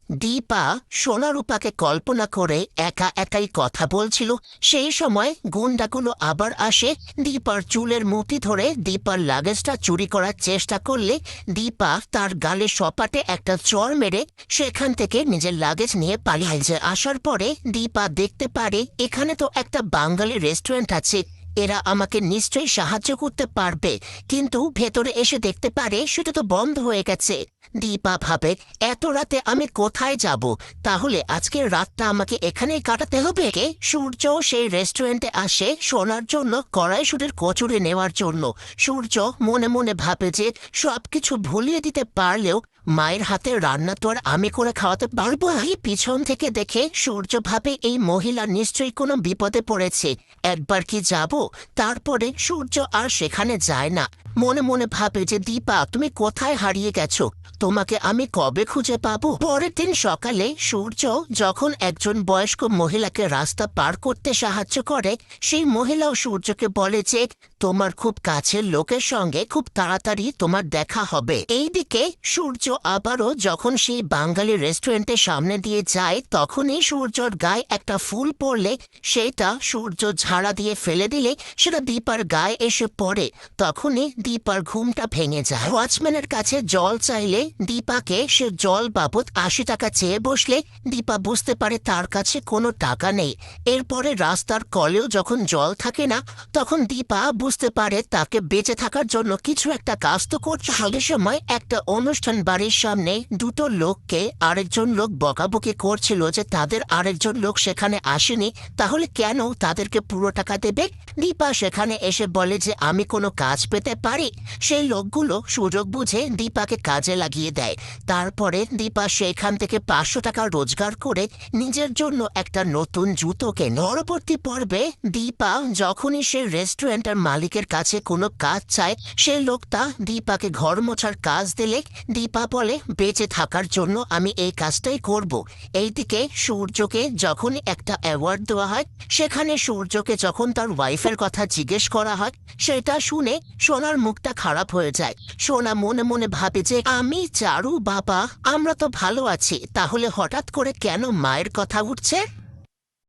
দীপা সোনারূপাকে কল্পনা করে একা একাই কথা বলছিল। সেই সময় গুন্ডাগুলো আবার আসে। দীপার চুলের মুঠি ধরে দীপার লাগেজটা চুরি করার চেষ্টা করলে দীপা তার গালে সপাটে একটা চড় মেরে সেখান থেকে নিজের লাগেজ নিয়ে পালিয়ে যায়। আসার পরে দীপা দেখতে পারে এখানে তো একটা বাঙালি রেস্টুরেন্ট আছে, এরা আমাকে নিশ্চয়ই সাহায্য করতে পারবে। কিন্তু ভেতরে এসে দেখতে পারে সেটা তো বন্ধ হয়ে গেছে। দীপা ভাবে, এত রাতে আমি কোথায় যাব? তাহলে আজকের রাতটা আমাকে এখানেই কাটাতে হবে। সূর্য সেই রেস্টুরেন্টে আসে শোনার জন্য, কড়াইশুটির কচুরি নেওয়ার জন্য। সূর্য মনে মনে ভাবে যে সবকিছু ভুলিয়ে দিতে পারলেও মায়ের হাতে রান্না তো আর আমি করে খাওয়াতে পারবো না। পিছন থেকে দেখে সূর্য ভাবে এই মহিলা নিশ্চয়ই কোনো বিপদে পড়েছে, একবার কি যাব। তারপরে সূর্য আর সেখানে যায় না। মনে মনে ভাবে যে দীপা তুমি কোথায় হারিয়ে গেছো, তোমাকে আমি কবে খুঁজে পাবো। পরের দিন সকালে সূর্য যখন একজন বয়স্ক মহিলাকে রাস্তা পার করতে সাহায্য করে, সেই মহিলাও সূর্যকে বলে যে তোমার খুব কাছের লোকের সঙ্গে খুব তাড়াতাড়ি তোমার দেখা হবে। এইদিকে সূর্য আবারও যখন সেই বাঙালি রেস্টুরেন্টের সামনে দিয়ে যায়, তখনই সূর্যর গায়ে একটা ফুল পড়লে সেটা সূর্য ঝাড়া দিয়ে ফেলে দিলে সেটা দীপার গায়ে এসে পড়ে। তখনই দীপার ঘুমটা ভেঙে যায়। ওয়াচম্যানের কাছে জল চাইলে দীপাকে সে জল বাবদ ৮০ টাকা চেয়ে বসলে দীপা বুঝতে পারে তার কাছে কোনো টাকা নেই। এরপরে রাস্তার কলেও যখন জল থাকে না, তখন দীপা বুঝতে পারে তাকে বেঁচে থাকার জন্য কিছু একটা কাজ তো করতে হবে। সময় একটা অনুষ্ঠান বাড়ির সামনে দুটো লোককে আরেকজন লোক বকাবকি করছিল যে তাদের আরেকজন লোক সেখানে আসেনি, তাহলে কেন তাদেরকে পুরো টাকা দেবে। দীপা সেখানে এসে বলে যে আমি কোনো কাজ পেতে পারি। সেই লোকগুলো সুযোগ বুঝে দীপাকে কাজে লাগিয়ে দেয়। তারপরে দীপা সেখান থেকে ৫০০ টাকা রোজগার করে নিজের জন্য একটা নতুন জুতো কেনে। পরবর্তী পর্বে দীপা যখনই সে রেস্টুরেন্টের মালিকের কাছে কোনো কাজ চায়, সেই লোকটা দীপাকে ঘর মোছার কাজ দিলে দীপা বলে বেঁচে থাকার জন্য আমি এই কাজটাই করব। এইদিকে সূর্যকে যখনই একটা অ্যাওয়ার্ড দেওয়া হয়, সেখানে সূর্যকে যখন তার ওয়াইফের কথা জিজ্ঞেস করা হয়, সেটা শুনে সোনার মুখটা খারাপ হয়ে যায়। সোনা মনে মনে ভাবে যে আমি চারু বাবা আমরা তো ভালো আছি, তাহলে হঠাৎ করে কেন মায়ের কথা উঠছে।